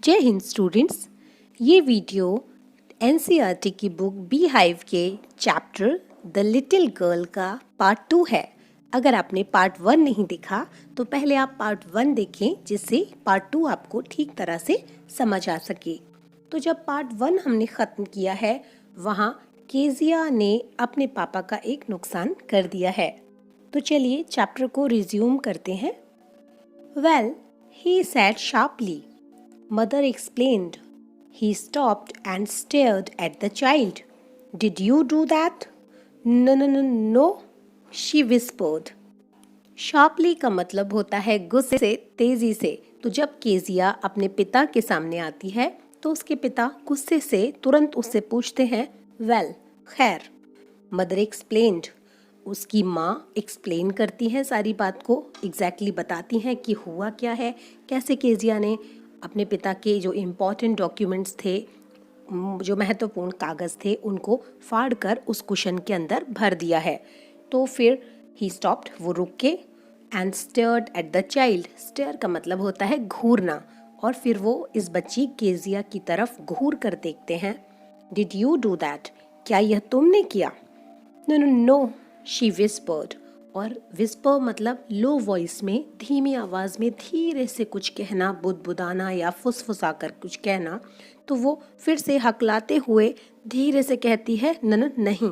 जय हिंद स्टूडेंट्स, ये video NCERT की बुक बी हाइव के चैप्टर द लिटिल गर्ल का पार्ट 2 है। अगर आपने पार्ट 1 नहीं देखा तो पहले आप पार्ट 1 देखें, जिससे पार्ट 2 आपको ठीक तरह से समझ आ सके। तो जब पार्ट 1 हमने ख़त्म किया है, वहाँ केजिया ने अपने पापा का एक नुकसान कर दिया है। तो चलिए चैप्टर को रिज्यूम करते हैं। Well, he said sharply. Mother explained. He stopped and stared at the child. Did you do that? No, no, no, no, she whispered. Sharply का मतलब होता है गुस्से से, तेजी से। तो जब केजिया अपने पिता के सामने आती है तो उसके पिता गुस्से से तुरंत उससे पूछते हैं, वेल, खैर। मदर एक्सप्लेन्ड, उसकी माँ एक्सप्लेन करती हैं सारी बात को, एग्जैक्टली बताती हैं कि हुआ क्या है, कैसे केजिया ने अपने पिता के जो इम्पॉर्टेंट डॉक्यूमेंट्स थे, जो महत्वपूर्ण कागज़ थे, उनको फाड़ कर उस कुशन के अंदर भर दिया है। तो फिर ही स्टॉप्ड, वो रुक के, and stared at the child. Stare का मतलब होता है घूरना, और फिर वो इस बच्ची केजिया की तरफ घूर कर देखते हैं। Did you do that? क्या यह तुमने किया? No no no, she whispered. और विस्पर मतलब लो वॉइस में, धीमी आवाज़ में धीरे से कुछ कहना, बुदबुदाना या फुसफुसा कर कुछ कहना। तो वो फिर से हकलाते हुए धीरे से कहती है, न नहीं,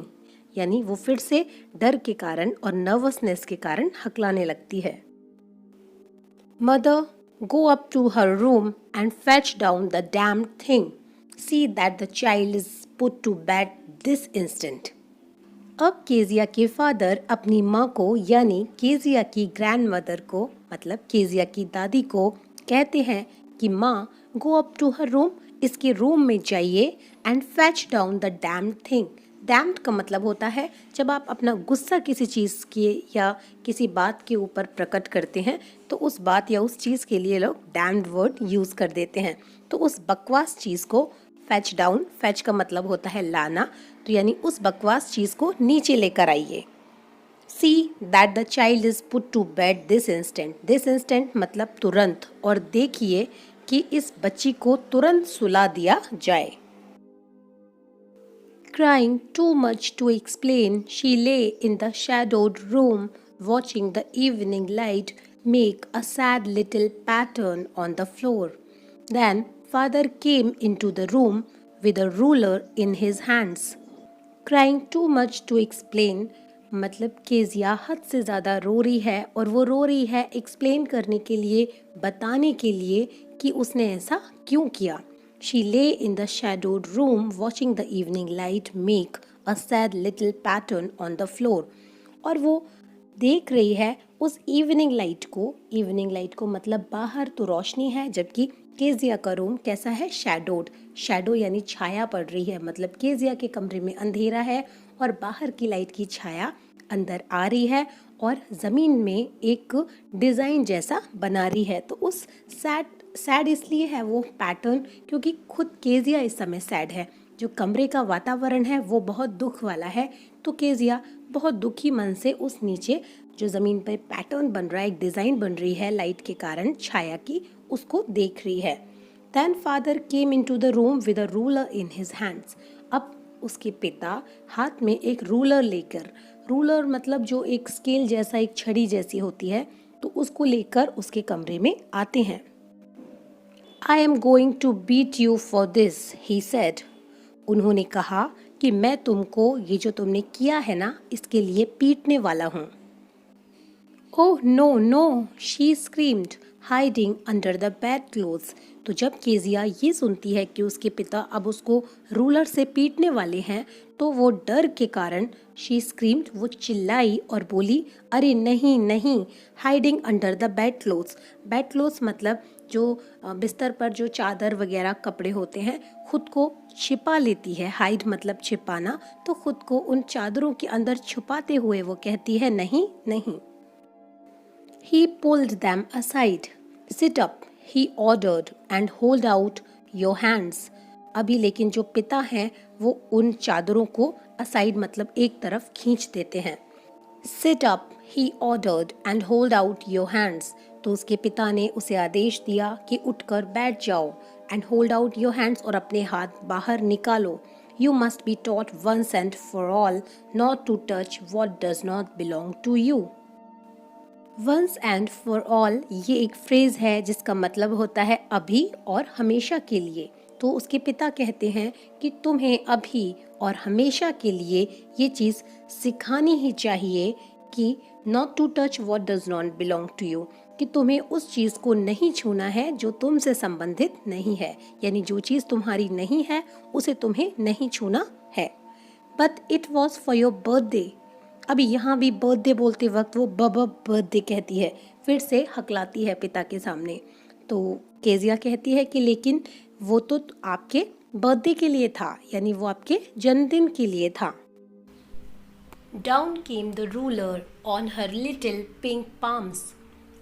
यानी वो फिर से डर के कारण और नर्वसनेस के कारण हकलाने लगती है। Mother, go up to her room and fetch down the damned thing. See that the child is put to bed this instant. अब केजिया के फादर अपनी माँ को, यानी केजिया की ग्रैंड मदर को, मतलब केजिया की दादी को कहते हैं कि माँ, go up to her room, इसके रूम में जाइए, and fetch down the damned thing. Damned का मतलब होता है जब आप अपना गुस्सा किसी चीज़ के या किसी बात के ऊपर प्रकट करते हैं, तो उस बात या उस चीज़ के लिए लोग डैम्ड वर्ड यूज़ कर देते हैं। तो उस बकवास चीज़ को फैच डाउन, फैच का मतलब होता है लाना, तो यानी उस बकवास चीज़ को नीचे लेकर आइए। See that the child is put to bed this instant. This instant मतलब तुरंत, और देखिए कि इस बच्ची को तुरंत सुला दिया जाए। Crying too much to explain, she lay in the shadowed room, watching the evening light make a sad little pattern on the floor. Then father came into the room with a ruler in his hands. Crying too much to explain मतलब Kezia हद से ज़्यादा रो रही है, और वो रो रही है एक्सप्लेन करने के लिए, बताने के लिए कि उसने ऐसा क्यों किया। She lay in the shadowed room watching the evening light make a sad little pattern on the floor. और वो देख रही है उस इवनिंग लाइट को। इवनिंग लाइट को मतलब बाहर तो रोशनी है, जबकि केजिया का रूम कैसा है? शैडोड। शैडो यानी छाया पड़ रही है, मतलब केजिया के कमरे में अंधेरा है और बाहर की लाइट की छाया अंदर आ रही है और ज़मीन में एक डिज़ाइन जैसा बना रही है। तो उस सैड इसलिए है वो पैटर्न क्योंकि खुद केजिया इस समय सैड है। जो कमरे का वातावरण है वो बहुत दुख वाला है, तो केजिया बहुत दुखी मन से उस नीचे जो ज़मीन पर पैटर्न बन रहा है, एक डिज़ाइन बन रही है लाइट के कारण, छाया की, उसको देख रही है। Then father came into the room with a ruler in his hands. अब उसके पिता हाथ में एक रूलर लेकर, रूलर मतलब जो एक स्केल जैसा, एक छड़ी जैसी होती है, तो उसको लेकर उसके कमरे में आते हैं। I am going to beat you for this, he said. उन्होंने कहा कि मैं तुमको ये जो तुमने किया है ना, इसके लिए पीटने वाला हूँ। Oh no no, she screamed, hiding under the bedclothes. तो जब केजिया ये सुनती है कि उसके पिता अब उसको रूलर से पीटने वाले हैं, तो वो डर के कारण, शी स्क्रीम्ड, वो चिल्लाई और बोली, अरे नहीं नहीं, hiding under the bed clothes. Bed clothes मतलब जो बिस्तर पर जो चादर वगैरह कपड़े होते हैं, खुद को छिपा लेती है। हाइड मतलब छिपाना, तो खुद को उन चादरों के अंदर छुपाते हुए वो कहती है, नहीं नहीं। He pulled them aside. Sit up, he ordered, and hold out your hands. अभी लेकिन जो पिता हैं वो उन चादरों को असाइड मतलब एक तरफ खींच देते हैं। Sit up, he ordered, and hold out your hands. तो उसके पिता ने उसे आदेश दिया कि उठकर बैठ जाओ and hold out your hands और अपने हाथ बाहर निकालो. You must be taught once and for all not to touch what does not belong to you. Once and for all ये एक फ्रेज है जिसका मतलब होता है अभी और हमेशा के लिए. तो उसके पिता कहते हैं कि तुम्हें अभी और हमेशा के लिए ये चीज़ सिखानी ही चाहिए कि not to touch what does not belong to you, कि तुम्हें उस चीज़ को नहीं छूना है जो तुमसे संबंधित नहीं है, यानी जो चीज़ तुम्हारी नहीं है उसे तुम्हें नहीं छूना है. But it was for your birthday. अभी यहाँ भी बर्थडे बोलते वक्त वो बर्थडे कहती है, फिर से हकलाती है पिता के सामने. तो केजिया कहती है कि लेकिन वो तो आपके बर्थडे के लिए था, यानी वो आपके जन्मदिन के लिए था. Down came the ruler on her little pink palms.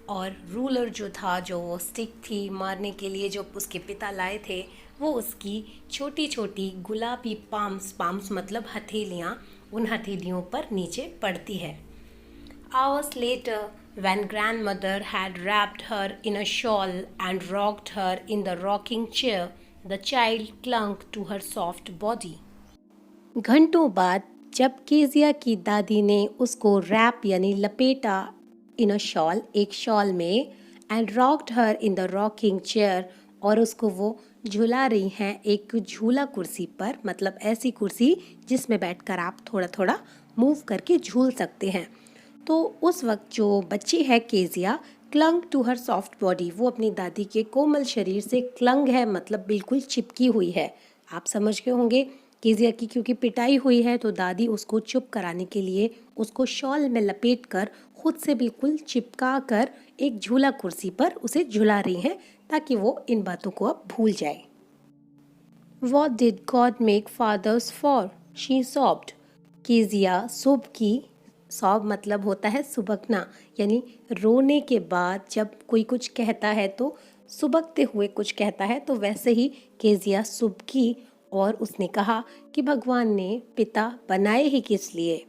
और रूलर जो था, जो वो स्टिक थी मारने के लिए जो उसके पिता लाए थे, वो उसकी छोटी छोटी गुलाबी पाम्स मतलब हथेलियाँ, उन हथेलियों पर नीचे पड़ती है. Hours later, when grandmother had wrapped her in a shawl and rocked her in the rocking chair, the child clung to her soft body. घंटों बाद जब केजिया की दादी ने उसको रैप यानी लपेटा इन अ शॉल, एक शॉल में, and rocked her in the rocking chair, और उसको वो झुला रही हैं एक झूला कुर्सी पर, मतलब ऐसी कुर्सी जिसमें बैठकर आप थोड़ा थोड़ा मूव करके झूल सकते हैं. तो उस वक्त जो बच्ची है Kezia, clung to her soft body, वो अपनी दादी के कोमल शरीर से क्लंग है, मतलब बिल्कुल चिपकी हुई है. आप समझ गए होंगे केजिया की क्योंकि पिटाई हुई है तो दादी उसको चुप कराने के लिए उसको शॉल में लपेटकर खुद से बिल्कुल चिपका कर एक झूला कुर्सी पर उसे झुला रही हैं ताकि वो इन बातों को अब भूल जाए. What did God make fathers for? She sobbed. Kezia सुब की, सॉब मतलब होता है सुबकना, यानी रोने के बाद जब कोई कुछ कहता है तो सुबकते हुए कुछ कहता है, तो वैसे ही केजिया सुबकी और उसने कहा कि भगवान ने पिता बनाए ही किस लिए.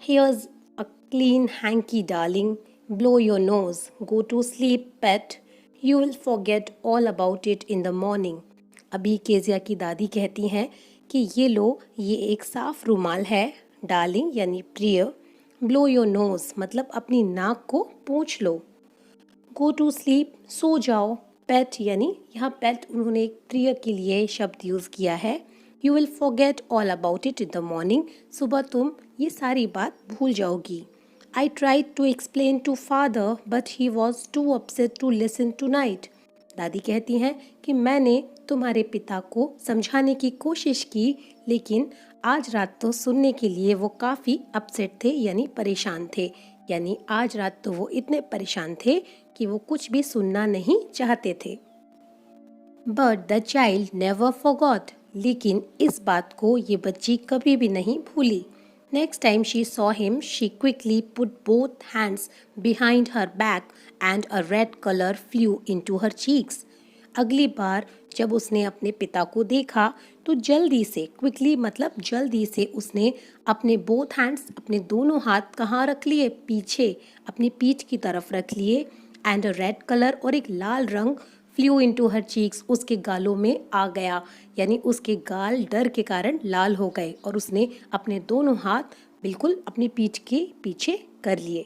Here's a clean hanky darling, blow your nose, go to sleep pet, you will forget all about it in the morning. अभी केजिया की दादी कहती हैं कि ये लो, ये एक साफ रुमाल है, डार्लिंग यानी प्रिय, ब्लो योर नोज मतलब अपनी नाक को पोंछ लो, गो टू स्लीप सो जाओ, पेट यानी यहाँ पेट उन्होंने एक प्रिय के लिए शब्द यूज़ किया है. You will forget all about it in the morning, सुबह तुम ये सारी बात भूल जाओगी. I tried to explain to father but he was too upset to listen tonight. दादी कहती हैं कि मैंने तुम्हारे पिता को समझाने की कोशिश की, लेकिन आज रात तो सुनने के लिए वो काफ़ी अपसेट थे यानी परेशान थे, यानी आज रात तो वो इतने परेशान थे कि वो कुछ भी सुनना नहीं चाहते थे. But the child never forgot, लेकिन इस बात को ये बच्ची कभी भी नहीं भूली. Next time she saw him she quickly put both hands behind her back and a red colour flu into her cheeks. अगली बार जब उसने अपने पिता को देखा तो जल्दी से, क्विकली मतलब जल्दी से, उसने अपने बोथ हैंड्स, अपने दोनों हाथ कहाँ रख लिए, पीछे अपनी पीठ की तरफ रख लिए, एंड अ रेड कलर और एक लाल रंग फ्लू इनटू हर चीक्स उसके गालों में आ गया, यानी उसके गाल डर के कारण लाल हो गए और उसने अपने दोनों हाथ बिल्कुल अपनी पीठ के पीछे कर लिए.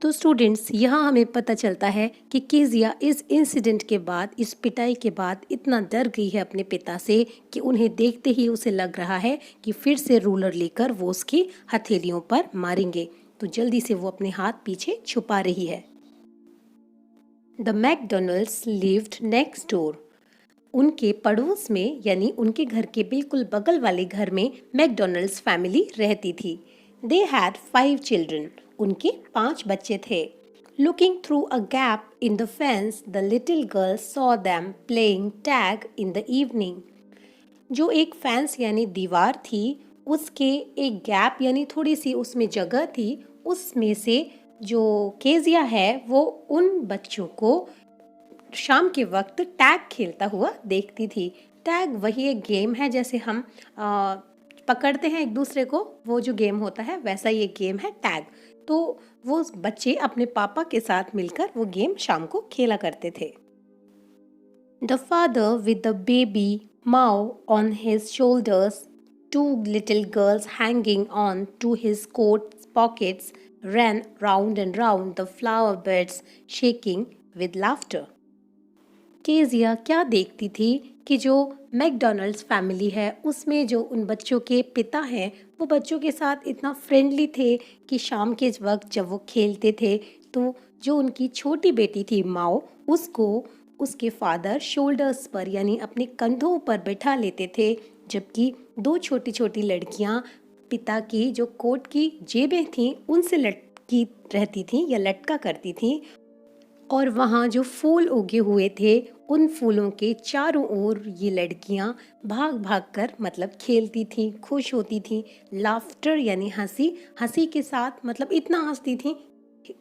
तो स्टूडेंट्स, यहाँ हमें पता चलता है कि केजिया इस इंसिडेंट के बाद, इस पिटाई के बाद इतना डर गई है अपने पिता से कि उन्हें देखते ही उसे लग रहा है कि फिर से रूलर लेकर वो उसकी हथेलियों पर मारेंगे, तो जल्दी से वो अपने हाथ पीछे छुपा रही है. The McDonald's lived next door. उनके पड़ोस में यानी उनके घर के बिल्कुल बगल वाले घर में मैकडोनल्ड्स फैमिली रहती थी. They had 5 children. उनके 5 बच्चे थे. Looking through a gap in the fence the little girl saw them playing tag in the evening. जो एक फेंस यानी दीवार थी, उसके एक गैप यानी थोड़ी सी उसमें जगह थी, उसमें से जो केजिया है वो उन बच्चों को शाम के वक्त टैग खेलता हुआ देखती थी. टैग वही एक गेम है, जैसे हम पकड़ते हैं एक दूसरे को, वो जो गेम होता है वैसा ये गेम है टैग. तो वो बच्चे अपने पापा के साथ मिलकर वो गेम शाम को खेला करते थे। The father with the baby Mao on his shoulders, two little girls hanging on to his coat pockets, ran round and round the flower beds, shaking with laughter. Kezia क्या देखती थी कि जो मैकडॉनल्ड्स फैमिली है उसमें जो उन बच्चों के पिता हैं वो बच्चों के साथ इतना फ्रेंडली थे कि शाम के वक्त जब वो खेलते थे तो जो उनकी छोटी बेटी थी माओ उसको उसके फादर शोल्डर्स पर यानी अपने कंधों पर बैठा लेते थे, जबकि दो छोटी छोटी लड़कियां पिता की जो कोट की जेबें थीं उनसे लटकी रहती थीं या लटका करती थीं। और वहाँ जो फूल उगे हुए थे उन फूलों के चारों ओर ये लड़कियाँ भाग भाग कर मतलब खेलती थीं, खुश होती थीं। लाफ्टर यानी हंसी, हंसी के साथ मतलब इतना हंसती थीं,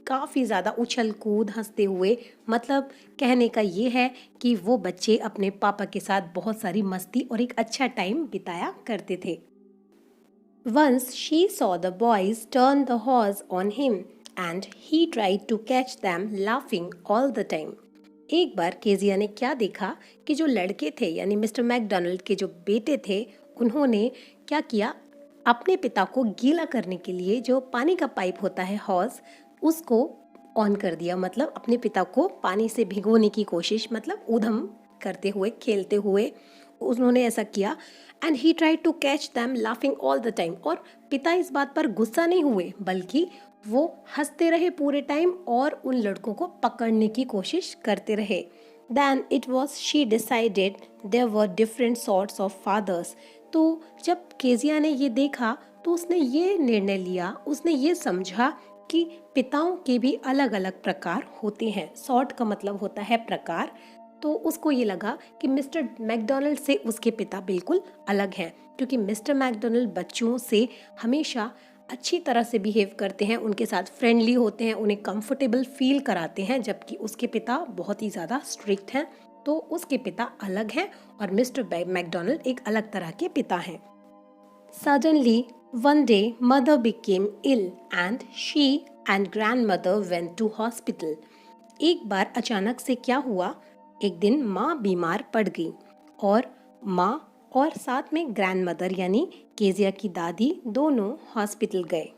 काफ़ी ज़्यादा उछल कूद हंसते हुए। मतलब कहने का ये है कि वो बच्चे अपने पापा के साथ बहुत सारी मस्ती और एक अच्छा टाइम बिताया करते थे। Once she saw the boys turn the horse on him and he tried to catch them laughing all the time. एक बार केजिया ने क्या देखा कि जो लड़के थे यानी मिस्टर मैकडोनाल्ड के जो बेटे थे उन्होंने क्या किया, अपने पिता को गीला करने के लिए जो पानी का पाइप होता है हॉर्स उसको ऑन कर दिया। मतलब अपने पिता को पानी से भिगोने की कोशिश, मतलब ऊधम करते हुए खेलते हुए उन्होंने ऐसा किया। And he tried to catch them laughing all the time. और पिता इस बात पर गुस्सा नहीं हुए बल्कि वो हंसते रहे पूरे टाइम और उन लड़कों को पकड़ने की कोशिश करते रहे। Then it was she decided there were different sorts of fathers. तो जब केजिया ने ये देखा तो उसने ये निर्णय लिया, उसने ये समझा कि पिताओं के भी अलग अलग प्रकार होते हैं। सॉर्ट का मतलब होता है प्रकार। तो उसको ये लगा कि मिस्टर मैकडोनाल्ड से उसके पिता बिल्कुल अलग हैं, क्योंकि मिस्टर मैकडोनाल्ड बच्चों से हमेशा अच्छी तरह से बिहेव करते हैं, उनके साथ फ्रेंडली होते हैं, उन्हें कंफर्टेबल फील कराते हैं, जबकि उसके पिता बहुत ही ज़्यादा स्ट्रिक्ट हैं। तो उसके पिता अलग हैं और मिस्टर मैकडोनाल्ड एक अलग तरह के पिता हैं। Suddenly, one day, mother became ill and she and grandmother went to hospital. एक बार अचानक से क्या हुआ, एक दिन माँ बीमार पड़ गई और माँ और साथ में ग्रैंडमदर यानी केजिया की दादी दोनों हॉस्पिटल गए।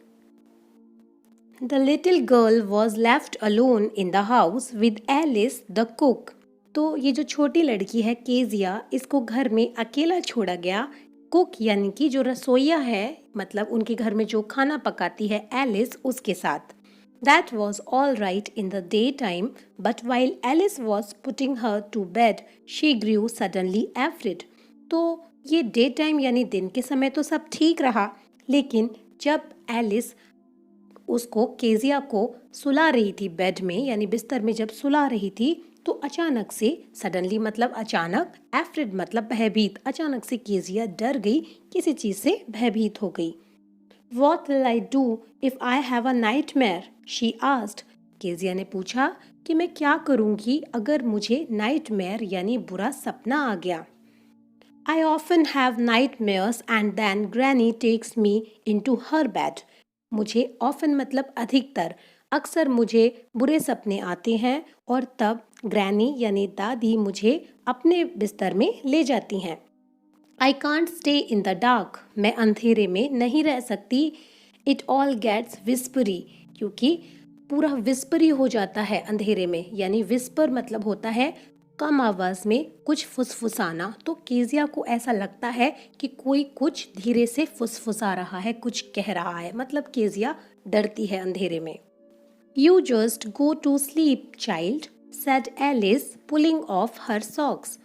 The little girl was left alone in the house with Alice the cook. तो ये जो छोटी लड़की है केजिया, इसको घर में अकेला छोड़ा गया। कुक यानी कि जो रसोइया है, मतलब उनके घर में जो खाना पकाती है एलिस, उसके साथ। That was all right in the daytime, but while Alice was putting her to bed, she grew suddenly afraid. तो ये डे टाइम यानी दिन के समय तो सब ठीक रहा, लेकिन जब एलिस उसको केजिया को सुला रही थी बेड में यानी बिस्तर में जब सुला रही थी तो अचानक से, सडनली मतलब अचानक, एफ्रिड मतलब भयभीत, अचानक से केजिया डर गई, किसी चीज से भयभीत हो गई। What will I do if I have a nightmare? She asked. Kezia ने पूछा कि मैं क्या करूंगी अगर मुझे नाइटमेयर यानी बुरा सपना आ गया। I often have nightmares and then Granny takes me into her bed. मुझे often मतलब अधिकतर, अक्सर मुझे बुरे सपने आते हैं और तब ग्रैनी यानी दादी मुझे अपने बिस्तर में ले जाती हैं। I can't stay in the dark. मैं अंधेरे में नहीं रह सकती। It all gets whispery. क्योंकि पूरा विस्परी हो जाता है अंधेरे में, यानी विस्पर मतलब होता है कम आवाज में कुछ फुसफुसाना। तो केजिया को ऐसा लगता है कि कोई कुछ धीरे से फुसफुसा रहा है, कुछ कह रहा है, मतलब केजिया डरती है अंधेरे में। You just go to sleep, child, said Alice, pulling off her socks.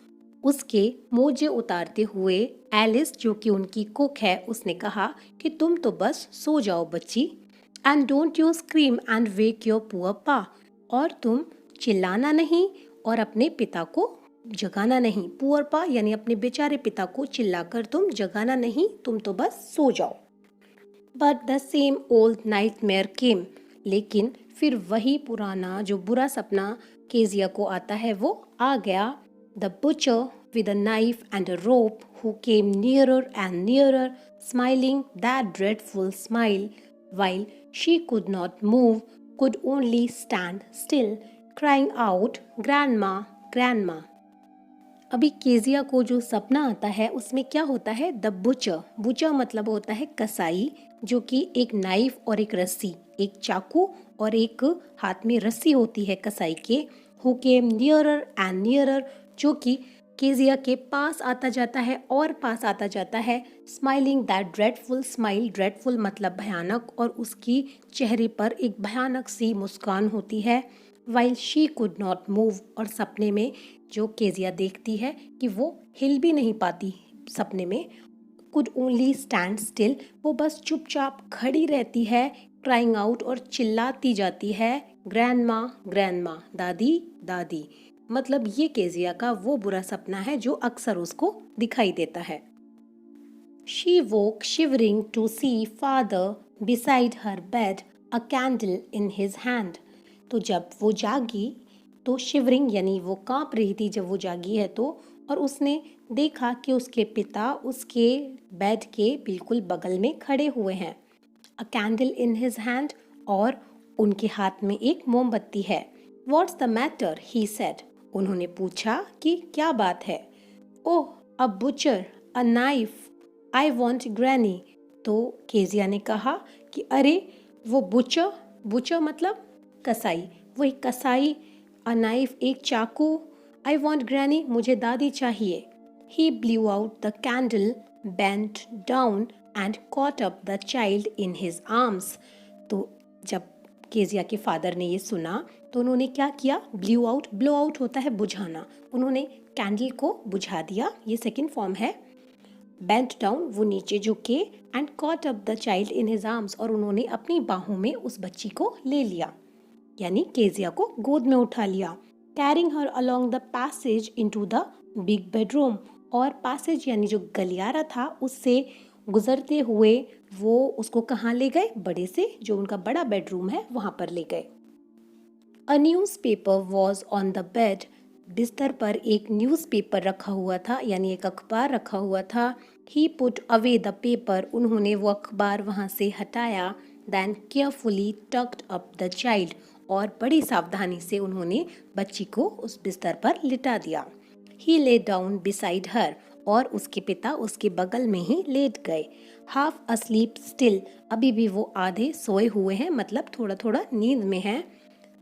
उसके मोजे उतारते हुए एलिस, जो कि उनकी कुक है, उसने कहा कि तुम तो बस सो जाओ बच्ची। And don't you scream and wake your poor pa. और तुम चिल्लाना नहीं और अपने पिता को जगाना नहीं। पुअर पा यानी अपने बेचारे पिता को चिल्लाकर तुम जगाना नहीं, तुम तो बस सो जाओ। But the same old nightmare came. लेकिन फिर वही पुराना जो बुरा सपना केजिया को आता है वो आ गया। The butcher with a knife and a rope who came nearer and nearer, smiling that dreadful smile. while she could not move, could only stand still, crying out, "Grandma, Grandma." अभी Kezia को जो सपना आता है उसमें क्या होता है, द बुचर। बुचर मतलब होता है कसाई, जो कि एक नाइफ और एक रस्सी, एक चाकू और एक हाथ में रस्सी होती है कसाई के, who came nearer and nearer, जो कि केजिया के पास आता जाता है और पास आता जाता है, smiling that dreadful smile, dreadful मतलब भयानक, और उसकी चेहरे पर एक भयानक सी मुस्कान होती है। While she could not move, और सपने में जो केजिया देखती है कि वो हिल भी नहीं पाती सपने में, कुड ओनली स्टैंड स्टिल, वो बस चुपचाप खड़ी रहती है, क्राइंग आउट और चिल्लाती जाती है, ग्रैंडमा, ग्रैंडमा, दादी, दादी। मतलब ये केजिया का वो बुरा सपना है जो अक्सर उसको दिखाई देता है। She woke shivering to see father beside her bed, a candle in his hand. तो जब वो जागी तो शिवरिंग यानी वो कांप रही थी जब वो जागी है तो, और उसने देखा कि उसके पिता उसके बेड के बिल्कुल बगल में खड़े हुए हैं, a candle in his hand, और उनके हाथ में एक मोमबत्ती है। What's the matter, he said, उन्होंने पूछा कि क्या बात है। Oh, a butcher, a knife, I want granny. तो केजिया ने कहा कि अरे वो बुचर, बुचर मतलब कसाई, वो एक कसाई, अ नाइफ एक चाकू, आई वॉन्ट ग्रैनी मुझे दादी चाहिए। He blew out the candle, bent down and caught up the child in his arms. तो जब केजिया के फादर ने ये सुना तो उन्होंने क्या किया, ब्लू आउट, ब्लो आउट होता है बुझाना, उन्होंने कैंडल को बुझा दिया, ये सेकेंड फॉर्म है। बेंट डाउन वो नीचे झुके, and caught up the child in his arms, और उन्होंने अपनी बाहों में उस बच्ची को ले लिया, यानी केजिया को गोद में उठा लिया। Carrying her along the passage into the big bedroom, और पैसेज यानी जो गलियारा था उससे गुजरते हुए वो उसको कहाँ ले गए, बड़े से जो उनका बड़ा बेडरूम है वहाँ पर ले गए। A newspaper was on the bed, बिस्तर पर एक न्यूज़पेपर रखा हुआ था, यानी एक अखबार रखा हुआ था। He put away the paper, उन्होंने वो अखबार वहाँ से हटाया। Then carefully tucked up the child, और बड़ी सावधानी से उन्होंने बच्ची को उस बिस्तर पर लिटा दिया। ही ले डाउन बिसाइड हर, और उसके पिता उसके बगल में ही लेट गए। हाफ अस्लीप स्टिल, अभी भी वो आधे सोए हुए हैं, मतलब थोड़ा थोड़ा नींद में हैं।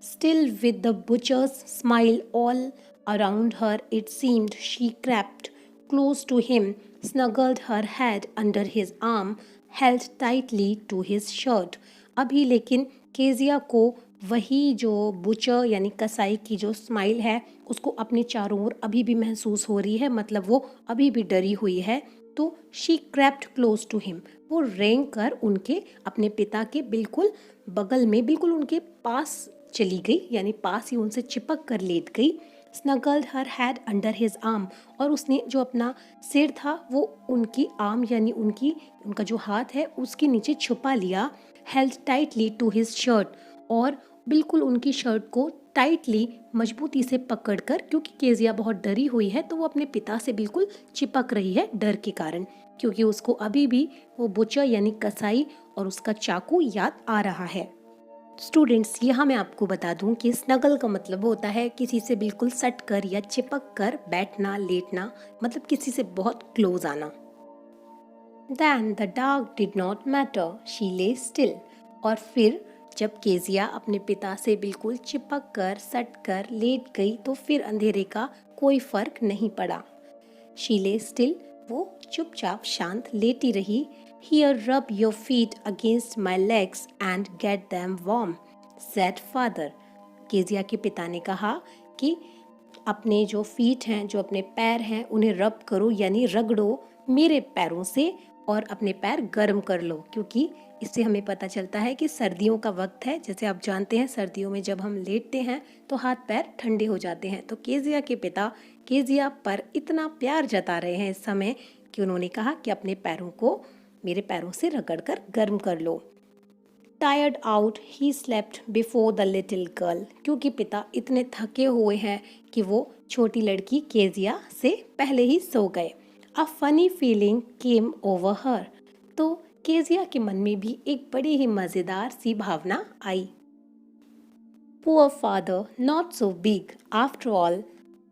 Still with the butcher's smile all around her, it seemed, she crept close to him, snuggled her head under his arm, held tightly to his shirt. अभी लेकिन केजिया को वही जो बुचर यानी कसाई की जो स्माइल है उसको अपने चारों ओर अभी भी महसूस हो रही है, मतलब वो अभी भी डरी हुई है। तो she crept close to him, वो रेंग कर उनके अपने पिता के बिल्कुल बगल में, बिल्कुल उनके पास चली गई, यानी पास ही उनसे चिपक कर लेट गई। Snuggled her had under his arm, और उसने जो अपना सिर था वो उनकी आर्म यानी उनका जो हाथ है उसके नीचे छुपा लिया। Held tightly to his shirt, और बिल्कुल उनकी शर्ट को टाइटली मजबूती से पकड़कर, क्योंकि केजिया बहुत डरी हुई है तो वो अपने पिता से बिल्कुल चिपक रही है डर के कारण, क्योंकि उसको अभी भी वो बुचर यानी कसाई और उसका चाकू याद आ रहा है। स्टूडेंट्स, यहाँ मैं आपको बता दूं कि स्नगल का मतलब होता है किसी से बिल्कुल सट कर या चिपक कर बैठना, लेटना, मतलब किसी से बहुत क्लोज आना। Then the dark did not matter, she lay still. और फिर जब केजिया अपने पिता से बिल्कुल चिपक कर सट कर लेट गई तो फिर अंधेरे का कोई फर्क नहीं पड़ा। She lay still, वो चुपचाप शांत लेटी रही। Here rub your feet against my legs and get them warm, said father. Kezia के पिता ने कहा कि अपने जो फीट हैं, जो अपने पैर हैं, उन्हें रब करो यानी रगड़ो मेरे पैरों से और अपने पैर गर्म कर लो, क्योंकि इससे हमें पता चलता है कि सर्दियों का वक्त है। जैसे आप जानते हैं सर्दियों में जब हम लेटते हैं तो हाथ पैर ठंडे हो जाते हैं। तो केजिया के पिता केजिया पर इतना प्यार जता रहे हैं इस समय कि उन्होंने कहा कि अपने पैरों को मेरे पैरों से रगड़कर गर्म कर लो। Tired out he slept before the little girl, क्योंकि पिता इतने थके हुए हैं कि वो छोटी लड़की केजिया से पहले ही सो गए। A funny feeling came over हर, तो केजिया के मन में भी एक बड़ी ही मजेदार सी भावना आई। Poor father, not so big after all,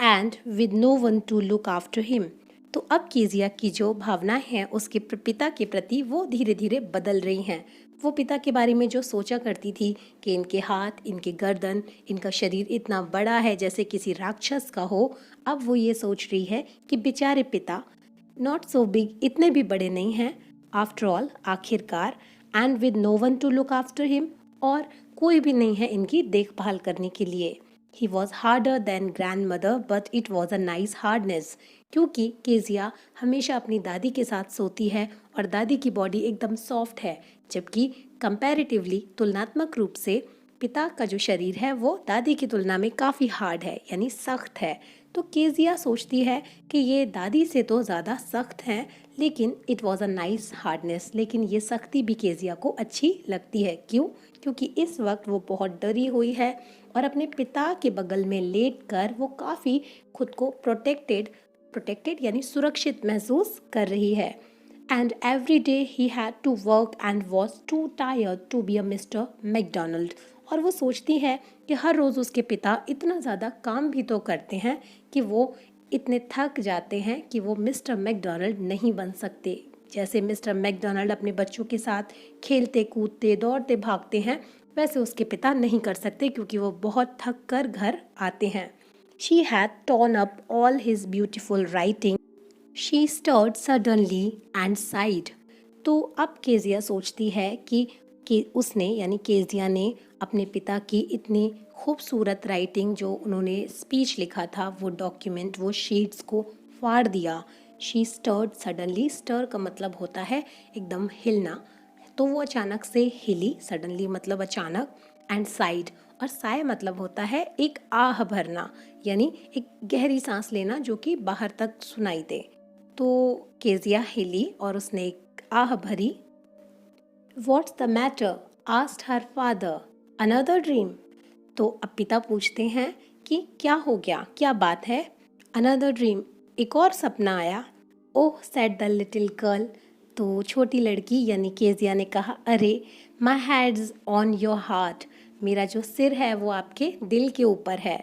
and with no one to look after him. तो अब केजिया की जो भावनाएं हैं उसके पिता के प्रति वो धीरे धीरे बदल रही हैं। वो पिता के बारे में जो सोचा करती थी कि इनके हाथ, इनके गर्दन, इनका शरीर इतना बड़ा है जैसे किसी राक्षस का हो, अब वो ये सोच रही है कि बेचारे पिता नॉट सो बिग, इतने भी बड़े नहीं हैं आफ्टर ऑल, आखिरकार, and with no one to look after him, और कोई भी नहीं है इनकी देखभाल करने के लिए। He was harder than grand mother but it was a nice hardness, क्योंकि केजिया हमेशा अपनी दादी के साथ सोती है और दादी की बॉडी एकदम सॉफ्ट है, जबकि कंपैरेटिवली, तुलनात्मक रूप से, पिता का जो शरीर है वो दादी की तुलना में काफ़ी हार्ड है, यानी सख्त है। तो केजिया सोचती है कि ये दादी से तो ज़्यादा सख्त हैं, लेकिन it was a nice hardness, लेकिन ये सख्ती भी केजिया को अच्छी लगती है। क्यों? क्योंकि इस वक्त वो बहुत डरी हुई है और अपने पिता के बगल में लेटकर वो काफ़ी खुद को प्रोटेक्टेड यानी सुरक्षित महसूस कर रही है। And every day he had to work and was too tired to be a Mr. McDonald. और वो सोचती है कि हर रोज़ उसके पिता इतना ज़्यादा काम भी तो करते हैं कि वो इतने थक जाते हैं कि वो मिस्टर मैकडोनल्ड नहीं बन सकते। जैसे मिस्टर मैकडोनल्ड अपने बच्चों के साथ खेलते कूदते दौड़ते भागते हैं, वैसे उसके पिता नहीं कर सकते क्योंकि वो बहुत थक कर घर आते हैं। She had torn up all his beautiful writing. She stirred suddenly and sighed. तो अब केजिया सोचती है कि उसने यानी केजिया ने अपने पिता की इतनी खूबसूरत राइटिंग, जो उन्होंने स्पीच लिखा था, वो डॉक्यूमेंट, वो शीट्स को फाड़ दिया। शी स्टर्ड सडनली, स्टर का मतलब होता है एकदम हिलना, तो वो अचानक से हिली, सडनली मतलब अचानक, एंड साइड, और साय मतलब होता है एक आह भरना, यानी एक गहरी सांस लेना जो कि बाहर तक सुनाई दे। तो केजिया हिली और उसने एक आह भरी। What's the matter? asked her father. Another dream? तो अब पिता पूछते हैं कि क्या हो गया, क्या बात है? Another dream, एक और सपना आया। Oh, said the little girl. तो छोटी लड़की यानी केजिया ने कहा, अरे, my head's on your heart. मेरा जो सिर है वो आपके दिल के ऊपर है।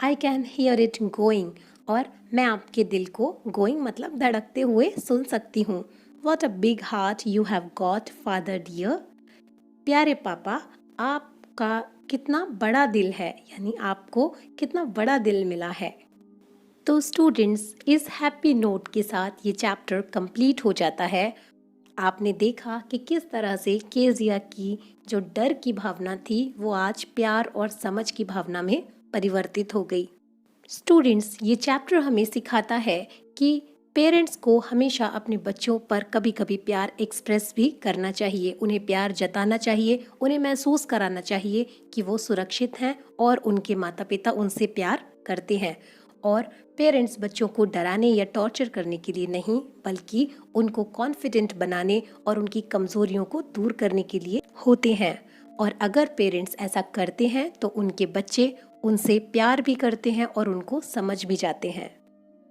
I can hear it going. और मैं आपके दिल को, going मतलब धड़कते हुए, सुन सकती हूँ। What a big heart you have got, father dear. प्यारे पापा, आपका कितना बड़ा दिल है, यानी आपको कितना बड़ा दिल मिला है। तो स्टूडेंट्स, इस हैप्पी नोट के साथ ये चैप्टर कंप्लीट हो जाता है। आपने देखा कि किस तरह से केजिया की जो डर की भावना थी वो आज प्यार और समझ की भावना में परिवर्तित हो गई। स्टूडेंट्स, ये चैप्टर हमें सिखाता है कि पेरेंट्स को हमेशा अपने बच्चों पर कभी कभी प्यार एक्सप्रेस भी करना चाहिए, उन्हें प्यार जताना चाहिए, उन्हें महसूस कराना चाहिए कि वो सुरक्षित हैं और उनके माता पिता उनसे प्यार करते हैं। और पेरेंट्स बच्चों को डराने या टॉर्चर करने के लिए नहीं, बल्कि उनको कॉन्फिडेंट बनाने और उनकी कमज़ोरियों को दूर करने के लिए होते हैं। और अगर पेरेंट्स ऐसा करते हैं तो उनके बच्चे उनसे प्यार भी करते हैं और उनको समझ भी जाते हैं।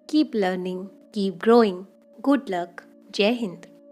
Keep learning, keep growing, good luck, जय हिंद।